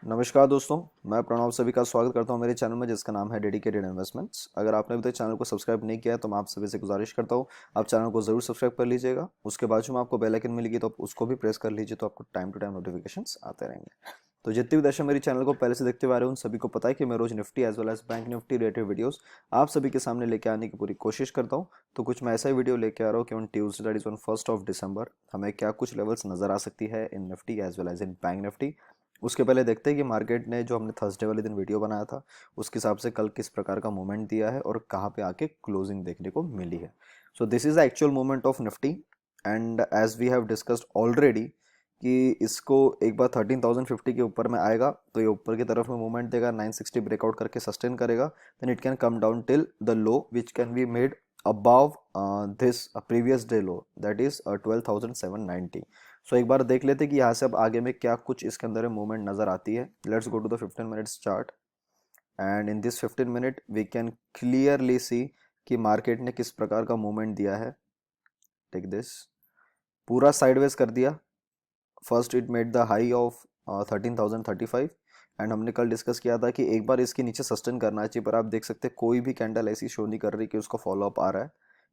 नमस्कार दोस्तों, मैं प्रणव सभी का स्वागत करता हूं मेरे चैनल में जिसका नाम है डेडिकेटेड इन्वेस्टमेंट्स। अगर आपने अभी तक चैनल को सब्सक्राइब नहीं किया है तो मैं आप सभी से गुजारिश करता हूं आप चैनल को ज़रूर सब्सक्राइब कर लीजिएगा। उसके बाजू में आपको बेल आइकन मिलेगी तो आप उसको भी प्रेस कर लीजिए, तो आपको टाइम टू टाइम नोटिफिकेशंस आते रहेंगे। तो जितने भी दर्शक मेरे चैनल को पहले से देखते हुए आ रहे हैं उन सभी को पता है कि मैं रोज Nifty as well as bank Nifty related videos आप सभी के सामने लेके आने की पूरी कोशिश करता हूं। तो कुछ मैं ऐसा ही वीडियो लेके आ रहा हूं कि on Tuesday that is on 1 December हमें क्या कुछ लेवल्स नजर आ सकती है in Nifty as well as in bank Nifty. उसके पहले देखते हैं कि मार्केट ने जो हमने थर्सडे वाले दिन वीडियो बनाया था उसके हिसाब से कल किस प्रकार का मूवमेंट दिया है और कहाँ पे आके क्लोजिंग देखने को मिली है। So this is the actual movement of Nifty and as we have discussed already कि इसको एक बार 13,050 के ऊपर में आएगा तो ये ऊपर की तरफ में मूवमेंट देगा, 960 ब्रेकआउट करके सस्टेन करेगा, then it can come down till the low which can be made above this previous day low that is 12,790। So एक बार देख लेते कि यहाँ से अब आगे में क्या कुछ इसके अंदर मूवमेंट नजर आती है। Let's go to the 15 minutes chart and in this 15 minute we can clearly see कि मार्केट ने किस प्रकार का मूवमेंट दिया है। टेक दिस, पूरा साइडवेज कर दिया। First it made the high of 13,035 and हमने कल डिस्कस किया था कि एक बार इसके नीचे सस्टेन करना चाहिए, पर आप देख सकते हैं कोई भी कैंडल ऐसी शो नहीं कर रही कि उसको फॉलो अप आ रहा है।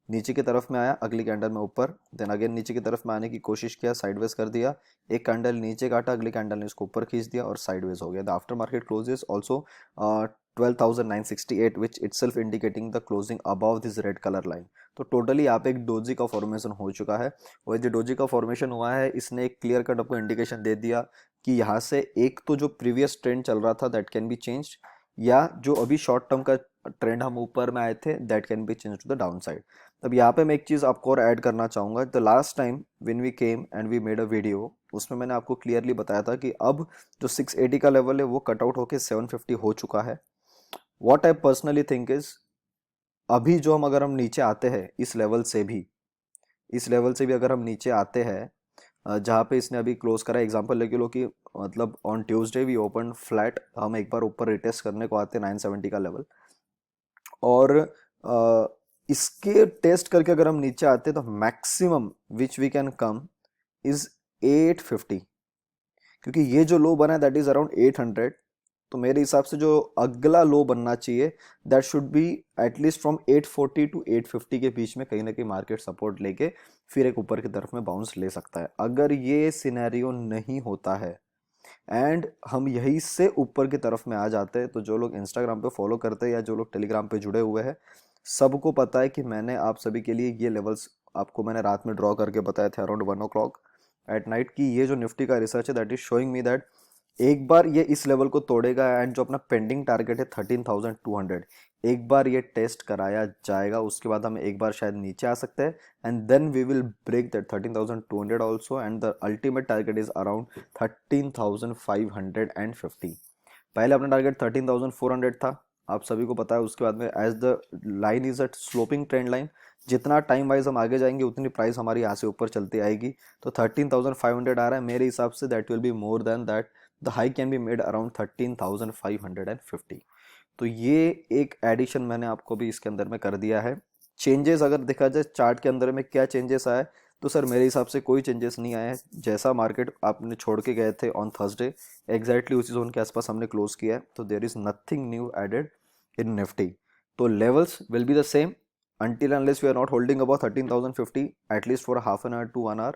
नीचे की तरफ में आया, अगली कैंडल में ऊपर, देन अगेन नीचे की तरफ में आने की कोशिश किया, साइडवेज कर दिया, एक कैंडल नीचे काटा, अगली कैंडल ने इसको ऊपर खींच दिया और साइडवेज हो गया। The after market closes also 12,968 which itself indicating the closing above this red colour line. तो टोटली यहाँ पे एक डोजी का फॉर्मेशन हो चुका है और जो डोजी का फॉर्मेशन हुआ है इसने एक क्लियर कट आपको इंडिकेशन दे दिया कि यहाँ से एक तो जो प्रीवियस ट्रेंड चल रहा था दैट कैन बी चेंज, या जो अभी शॉर्ट टर्म का ट्रेंड हम ऊपर में आए थे that can be change to the down side. अब यहाँ पे मैं एक चीज़ आपको और ऐड करना चाहूँगा। The last time when we came and we made a video उसमें मैंने आपको क्लियरली बताया था कि अब जो 680 का लेवल है वो कट आउट होकर 750 हो चुका है। What I personally think is अभी जो हम अगर हम नीचे आते हैं इस लेवल से भी अगर हम नीचे आते हैं जहाँ पे इसने अभी क्लोज करा, एग्जांपल लेके लो कि मतलब on Tuesday we open flat, हम एक बार ऊपर रिटेस्ट करने को आते हैं 970 का लेवल और इसके टेस्ट करके अगर हम नीचे आते हैं तो maximum which we can come is 850, क्योंकि ये जो लो बना है दैट इज अराउंड 800। तो मेरे हिसाब से जो अगला लो बनना चाहिए that should be at least from 840 to 850 के बीच में, कहीं ना कहीं मार्केट सपोर्ट लेके फिर एक ऊपर की तरफ में बाउंस ले सकता है। अगर ये सिनेरियो नहीं होता है एंड हम यहीं से ऊपर की तरफ में आ जाते हैं, तो जो लोग इंस्टाग्राम पे फॉलो करते हैं या जो लोग टेलीग्राम पे जुड़े हुए हैं सबको पता है कि मैंने आप सभी के लिए ये लेवल्स आपको मैंने रात में ड्रॉ करके बताए थे अराउंड 1 o'clock एट नाइट की ये जो निफ्टी का रिसर्च है that is showing me that एक बार ये इस लेवल को तोड़ेगा एंड जो अपना पेंडिंग टारगेट है 13,200 एक बार ये टेस्ट कराया जाएगा, उसके बाद हम एक बार शायद नीचे आ सकते हैं and then we will break that 13,200 also and the ultimate target is around 13,550। पहले अपना टारगेट 13,400 था, आप सभी को पता है। उसके बाद में as the line is at sloping trend line, जितना टाइम वाइज हम आगे जाएंगे उतनी प्राइस हमारी यहाँ से ऊपर चलती आएगी। तो 13,500 आ रहा है, मेरे हिसाब say that will be more than that, the high can be made around 13,550। तो ये एक एडिशन मैंने आपको भी इसके अंदर में कर दिया है। चेंजेस अगर देखा जाए चार्ट के अंदर में क्या चेंजेस आए, तो सर मेरे हिसाब से कोई चेंजेस नहीं आए हैं। जैसा मार्केट आपने छोड़ के गए थे ऑन थर्सडे एग्जैक्टली उसी जोन के आसपास हमने क्लोज किया है, तो there is nothing new added in Nifty. तो levels will be the same until unless we are not holding above 13,050 at least for a half an hour to 1 hour,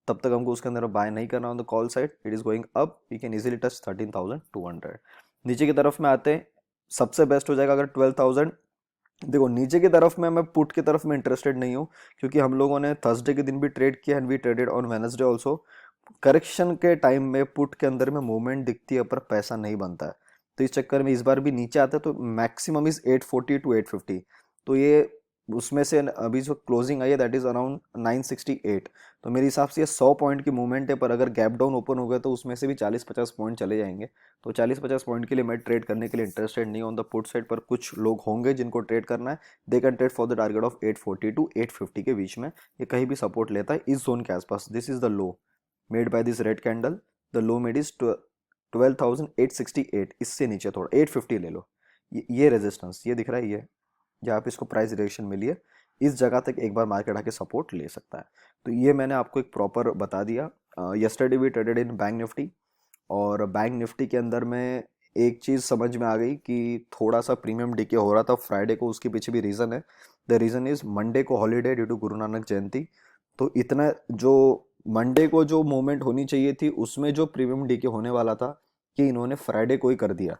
तब तक हमको उसके अंदर बाय नहीं करना। On the call side it is going up, we can easily touch 13,200। नीचे की तरफ में आते हैं, सबसे बेस्ट हो जाएगा अगर 12,000। देखो नीचे की तरफ में मैं पुट की तरफ में इंटरेस्टेड नहीं हूँ, क्योंकि हम लोगों ने थर्सडे के दिन भी ट्रेड किया and we traded on Wednesday also. Correction के टाइम में पुट के अंदर में मूवमेंट दिखती है पर पैसा नहीं बनता है, तो इस चक्कर में इस बार भी नीचे आता है तो मैक्सिमम इज 840 टू 850। तो ये उसमें से अभी जो क्लोजिंग आई है दैट इज अराउंड 968। तो मेरे हिसाब से ये 100 पॉइंट की मूवमेंट है, पर अगर गैप डाउन ओपन हो गया तो उसमें से भी 40-50 पॉइंट चले जाएंगे। तो 40-50 पॉइंट के लिए मैं ट्रेड करने के लिए इंटरेस्टेड नहीं ऑन द पुट साइड, पर कुछ लोग होंगे जिनको ट्रेड करना है, they can trade for the target of 840 to 850 के बीच में। ये कहीं भी सपोर्ट लेता है इस जोन के आसपास। This is the low made by this red candle, the low made is 12,868। इससे नीचे थोड़ा 850 ले लो, ये रेजिस्टेंस ये दिख रहा है, ये जहाँ पे इसको प्राइस रिएक्शन मिली है इस जगह तक एक बार मार्केट आके सपोर्ट ले सकता है। तो ये मैंने आपको एक प्रॉपर बता दिया। Yesterday we traded in bank Nifty और बैंक निफ्टी के अंदर में एक चीज़ समझ में आ गई कि थोड़ा सा प्रीमियम डीके हो रहा था फ्राइडे को, उसके पीछे भी रीज़न है। द रीज़न इज़ मंडे को holiday due to Guru Nanak जयंती। तो इतना जो मंडे को जो मूवमेंट होनी चाहिए थी उसमें जो प्रीमियम डीके होने वाला था, कि इन्होंने फ्राइडे को ही कर दिया।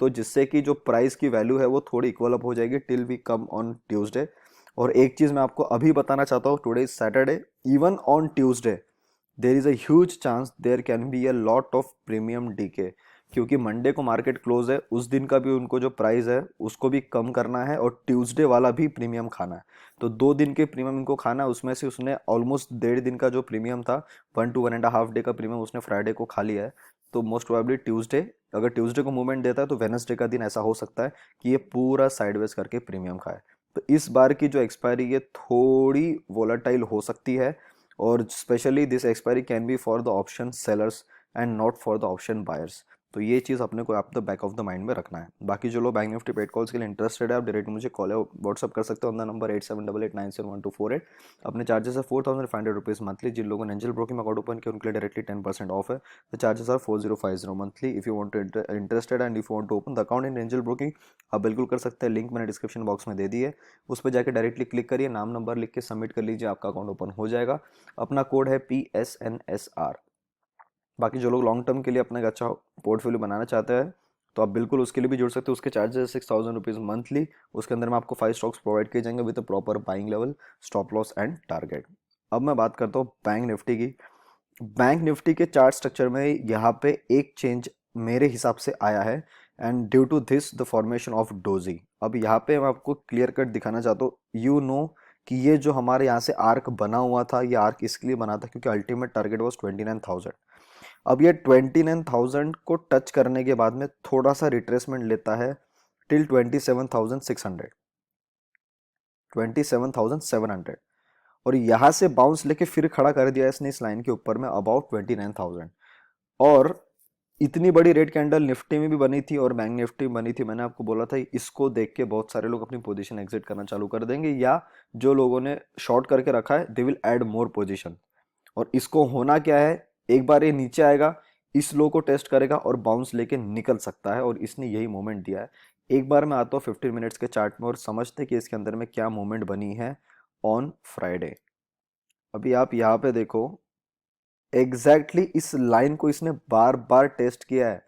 तो जिससे कि जो प्राइस की वैल्यू है वो थोड़ी इक्वल अप हो जाएगी till we come on Tuesday. और एक चीज़ मैं आपको अभी बताना चाहता हूँ, today is Saturday, even on Tuesday there is a huge chance there can be a lot of premium decay, क्योंकि मंडे को मार्केट क्लोज है, उस दिन का भी उनको जो प्राइस है उसको भी कम करना है और ट्यूसडे वाला भी प्रीमियम खाना है। तो 2 दिन के प्रीमियम इनको खाना है, उसमें से उसने ऑलमोस्ट 1.5 दिन का जो प्रीमियम था, 1 to 1.5 डे का प्रीमियम उसने फ्राइडे को खा लिया है। तो मोस्ट प्रोबेबली ट्यूसडे, अगर ट्यूसडे को मूवमेंट देता है तो वेनसडे का दिन ऐसा हो सकता है कि ये पूरा साइडवेज करके प्रीमियम खाए। तो इस बार की जो एक्सपायरी ये थोड़ी वोलाटाइल हो सकती है, और specially this expiry can be for the option sellers and not for the option buyers. तो ये चीज़ अपने को आप the back of the mind में रखना है। बाकी जो लोग बैंक निफ्टी पेड कॉल्स के लिए इंटरेस्टेड है, आप डायरेक्ट मुझे कॉल या व्हाट्सअप कर सकते हो ऑन द नंबर 8788971248। अपने चार्जेस है 4500 रुपीज़ मंथली। जिन लोगों ने एंजल ब्रोकिंग अकाउंट ओपन किया उनके लिए डायरेक्टली 10% ऑफ है। The charges are 4050 monthly. If you want to interested and if you want to open the account in Angel Broking, आप बिल्कुल कर सकते हैं। लिंक मैंने डिस्क्रिप्शन बॉक्स में दे दी है, उस पर जाकर डायरेक्टली क्लिक करिए, नाम नंबर लिख के सबमिट कर लीजिए, आपका अकाउंट ओपन हो जाएगा। अपना कोड है PSNSR। बाकी जो लोग लॉन्ग टर्म के लिए अपना एक अच्छा पोर्टफोलियो बनाना चाहते हैं तो आप बिल्कुल उसके लिए भी जुड़ सकते हो। उसके चार्जेस 6000 रुपीज़ मंथली। उसके अंदर में आपको 5 स्टॉक्स प्रोवाइड किए जाएंगे with proper buying level, stop loss and target. अब मैं बात करता हूँ बैंक निफ्टी की। बैंक निफ्टी के चार्ट स्ट्रक्चर में यहाँ पे एक चेंज मेरे हिसाब से आया है, and due to this the formation of doji. अब यहाँ पे मैं आपको क्लियर कट दिखाना चाहता हूँ, यू नो कि ये जो हमारे यहाँ से आर्क बना हुआ था, ये आर्क इसके लिए बना था क्योंकि अल्टीमेट टारगेट वॉज 29,000। अब ये 29,000 को टच करने के बाद में थोड़ा सा रिट्रेसमेंट लेता है टिल 27,600, 27,700, और यहाँ से बाउंस लेके फिर खड़ा कर दिया इसने इस लाइन के ऊपर में अबाउट 29,000। और इतनी बड़ी रेड कैंडल निफ्टी में भी बनी थी और बैंक निफ्टी में बनी थी। मैंने आपको बोला था इसको देख के बहुत सारे लोग अपनी पोजीशन एग्जिट करना चालू कर देंगे, या जो लोगों ने शॉर्ट करके रखा है they will add more position. और इसको होना क्या है, एक बार ये नीचे आएगा, इस लो को टेस्ट करेगा और बाउंस लेके निकल सकता है, और इसने यही मोमेंट दिया है। एक बार मैं आता हूँ 15 मिनट्स के चार्ट में और समझते कि इसके अंदर में क्या मूवमेंट बनी है ऑन फ्राइडे। अभी आप यहाँ पे देखो, एग्जैक्टली इस लाइन को इसने बार बार टेस्ट किया है,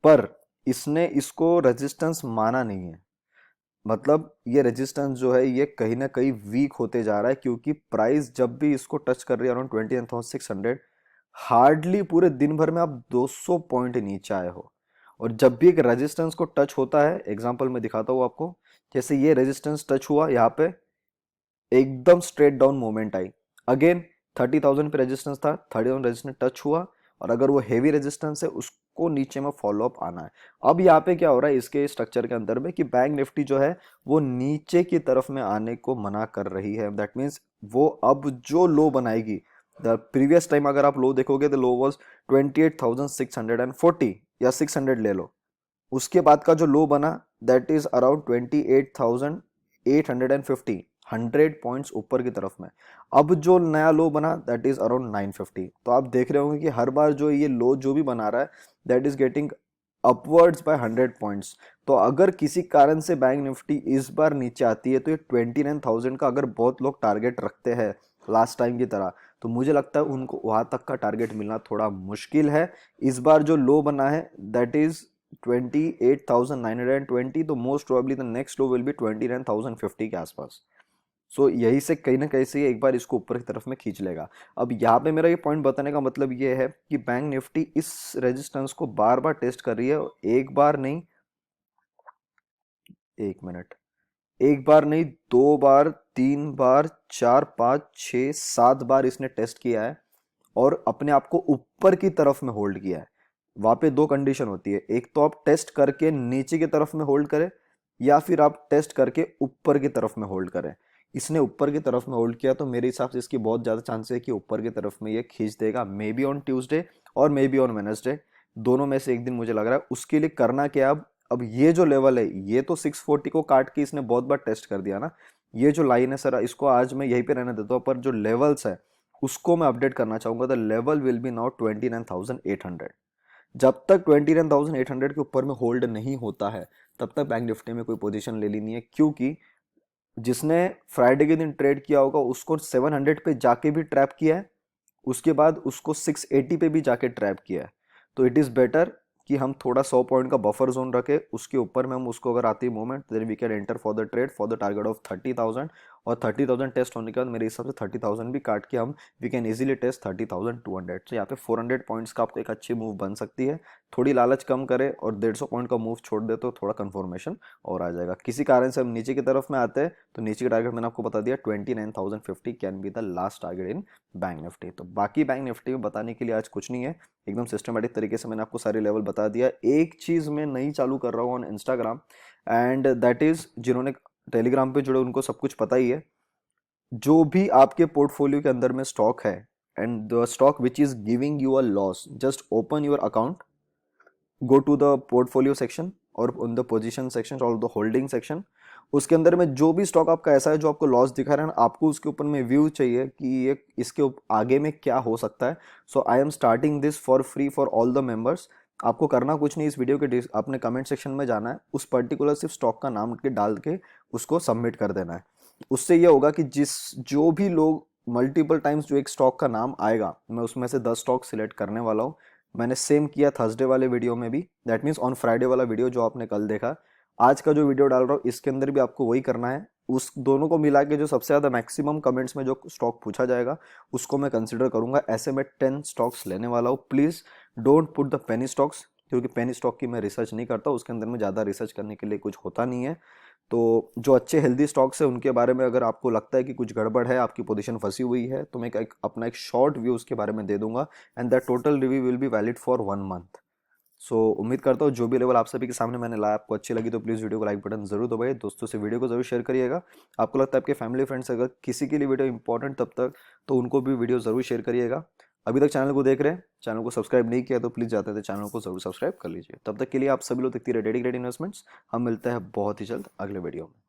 पर इसने इसको रेजिस्टेंस माना नहीं है। मतलब ये रेजिस्टेंस जो है ये कहीं ना कहीं वीक होते जा रहा है, क्योंकि प्राइस जब भी इसको टच कर रही है अराउंड 29,600, हार्डली पूरे दिन भर में आप 200 पॉइंट नीचे आए हो। और जब भी एक रेजिस्टेंस को टच होता है, एग्जांपल मैं दिखाता हूँ आपको, जैसे ये रेजिस्टेंस टच हुआ यहाँ पे, एकदम स्ट्रेट डाउन मूवमेंट आई। अगेन 30,000 पे रेजिस्टेंस था, 30,000 रेजिस्टेंस टच हुआ, और अगर वो हेवी रेजिस्टेंस है उसको नीचे में फॉलो अप आना है। अब यहाँ पे क्या हो रहा है इसके स्ट्रक्चर के अंदर में, कि बैंक निफ्टी जो है वो नीचे की तरफ में आने को मना कर रही है। दैट मीन्स वो अब जो लो बनाएगी, द प्रीवियस टाइम अगर आप लो देखोगे तो लो वॉज 28,640 या 600 ले लो। उसके बाद का जो लो बना दैट इज अराउंड 28,850, 100 पॉइंट्स ऊपर की तरफ में। अब जो नया लो बना दैट इज अराउंड 950। तो आप देख रहे होंगे कि हर बार जो ये लो जो भी बना रहा है that is getting upwards by 100 points. तो अगर किसी कारण से बैंक निफ्टी इस बार नीचे आती है तो ये 29,000 का अगर बहुत लोग टारगेट रखते हैं लास्ट टाइम की तरह, तो मुझे लगता है उनको वहां तक का टारगेट मिलना थोड़ा मुश्किल है। इस बार जो लो बना है दैट इज 28,920, तो most probably the next low will be 29,050 के आसपास। सो यही से कहीं ना कहीं से एक बार इसको ऊपर की तरफ में खींच लेगा। अब यहाँ पे मेरा ये पॉइंट बताने का मतलब ये है कि बैंक निफ्टी इस रेजिस्टेंस को बार बार टेस्ट कर रही है, एक बार नहीं, एक मिनट, एक बार नहीं, 2 बार, 3 बार, 4, 5, 6, 7 बार इसने टेस्ट किया है और अपने आप को ऊपर की तरफ में होल्ड किया है। वहां पे दो कंडीशन होती है, एक तो आप टेस्ट करके नीचे की तरफ में होल्ड करें, या फिर आप टेस्ट करके ऊपर की तरफ में होल्ड करें। इसने ऊपर की तरफ में होल्ड किया, तो मेरे हिसाब से इसकी बहुत ज़्यादा चांस है कि ऊपर की तरफ में ये खींच देगा, मे बी ऑन ट्यूसडे और मे बी ऑन वेनसडे, दोनों में से एक दिन मुझे लग रहा है। उसके लिए करना क्या, अब ये जो लेवल है ये तो 640 को काट के इसने बहुत बार टेस्ट कर दिया ना। ये जो लाइन है सर, इसको आज मैं यहीं पे रहने देता हूँ, पर जो लेवल्स है उसको मैं अपडेट करना चाहूंगा। The level will be now 29,800। जब तक 29,800 के ऊपर में होल्ड नहीं होता है तब तक बैंक निफ्टी में कोई पोजीशन ले लेनी है, क्योंकि जिसने फ्राइडे के दिन ट्रेड किया होगा उसको 700 पे जाके भी ट्रैप किया है, उसके बाद उसको 680 पे भी जाके ट्रैप किया है। तो इट इज़ बेटर कि हम थोड़ा 100 पॉइंट का बफर जोन रखें, उसके ऊपर में हम उसको अगर आती है movement then we can enter for the trade for the target of 30,000। और 30,000 टेस्ट होने के बाद मेरे हिसाब से 30,000 भी काट के हम वी कैन इजीली टेस्ट 30,200। तो यहाँ पे 400 पॉइंट्स का आपको एक अच्छी मूव बन सकती है। थोड़ी लालच कम करे और 150 पॉइंट का मूव छोड़ दे तो थोड़ा कंफर्मेशन और आ जाएगा। किसी कारण से हम नीचे की तरफ में आते हैं तो नीचे का टारगेट मैंने आपको बता दिया 29,050 can be the last target in bank Nifty. तो बाकी बैंक निफ्टी में बताने के लिए आज कुछ नहीं है, एकदम सिस्टमेटिक तरीके से मैंने आपको सारे लेवल बता दिया। एक चीज़ मैं नई चालू कर रहा हूँ on Instagram and that is, जिन्होंने टेलीग्राम पे जुड़े उनको सब कुछ पता ही है, जो भी आपके पोर्टफोलियो के अंदर में स्टॉक है and the stock which is giving you a loss, just open your account, go to the portfolio section और ऑन द पोजीशन सेक्शन और द होल्डिंग सेक्शन। उसके अंदर में जो भी स्टॉक आपका ऐसा है जो आपको लॉस दिखा रहा है ना, आपको उसके ऊपर में व्यू चाहिए कि ये इसके आगे में क्या हो सकता है। So I am starting this for free for all the members. आपको करना कुछ नहीं, इस वीडियो के अपने कमेंट सेक्शन में जाना है, उस पर्टिकुलर सिर्फ स्टॉक का नाम के डाल के उसको सबमिट कर देना है। उससे ये होगा कि जो भी लोग मल्टीपल टाइम्स जो एक स्टॉक का नाम आएगा, मैं उसमें से 10 स्टॉक सिलेक्ट करने वाला हूँ। मैंने सेम किया थर्सडे वाले वीडियो में भी, दैट मीन्स ऑन फ्राइडे वाला वीडियो जो आपने कल देखा, आज का जो वीडियो डाल रहा हूँ इसके अंदर भी आपको वही करना है। उस दोनों को मिला के जो सबसे ज़्यादा मैक्सिमम कमेंट्स में जो स्टॉक पूछा जाएगा उसको मैं कंसिडर करूंगा। ऐसे मैं 10 स्टॉक्स लेने वाला हूँ। Please don't put the penny stocks, क्योंकि पेनी स्टॉक की मैं रिसर्च नहीं करता, उसके अंदर में ज़्यादा रिसर्च करने के लिए कुछ होता नहीं है। तो जो अच्छे हेल्दी स्टॉक्स है उनके बारे में अगर आपको लगता है कि कुछ गड़बड़ है, आपकी पोजीशन फंसी हुई है, तो मैं अपना एक शॉर्ट व्यू उसके बारे में दे दूंगा and that total review will be valid for 1 month. So उम्मीद करता हूँ जो भी लेवल आप सभी के सामने मैंने लाया आपको अच्छी लगी, तो प्लीज़ वीडियो को लाइक बटन जरूर दबाइए, दोस्तों से वीडियो को जरूर शेयर करिएगा। आपको लगता है आपके फैमिली फ्रेंड्स अगर किसी के लिए वीडियो इंपॉर्टेंट तब तक, तो उनको भी वीडियो जरूर शेयर करिएगा। अभी तक चैनल को देख रहे हैं, चैनल को सब्सक्राइब नहीं किया तो प्लीज़ जाते थे चैनल को जरूर सब्सक्राइब कर लीजिए। तब तक के लिए आप सभी लोग देखते रहिए डेडिकेटेड इन्वेस्टमेंट्स। हम मिलते हैं बहुत ही जल्द अगले वीडियो में।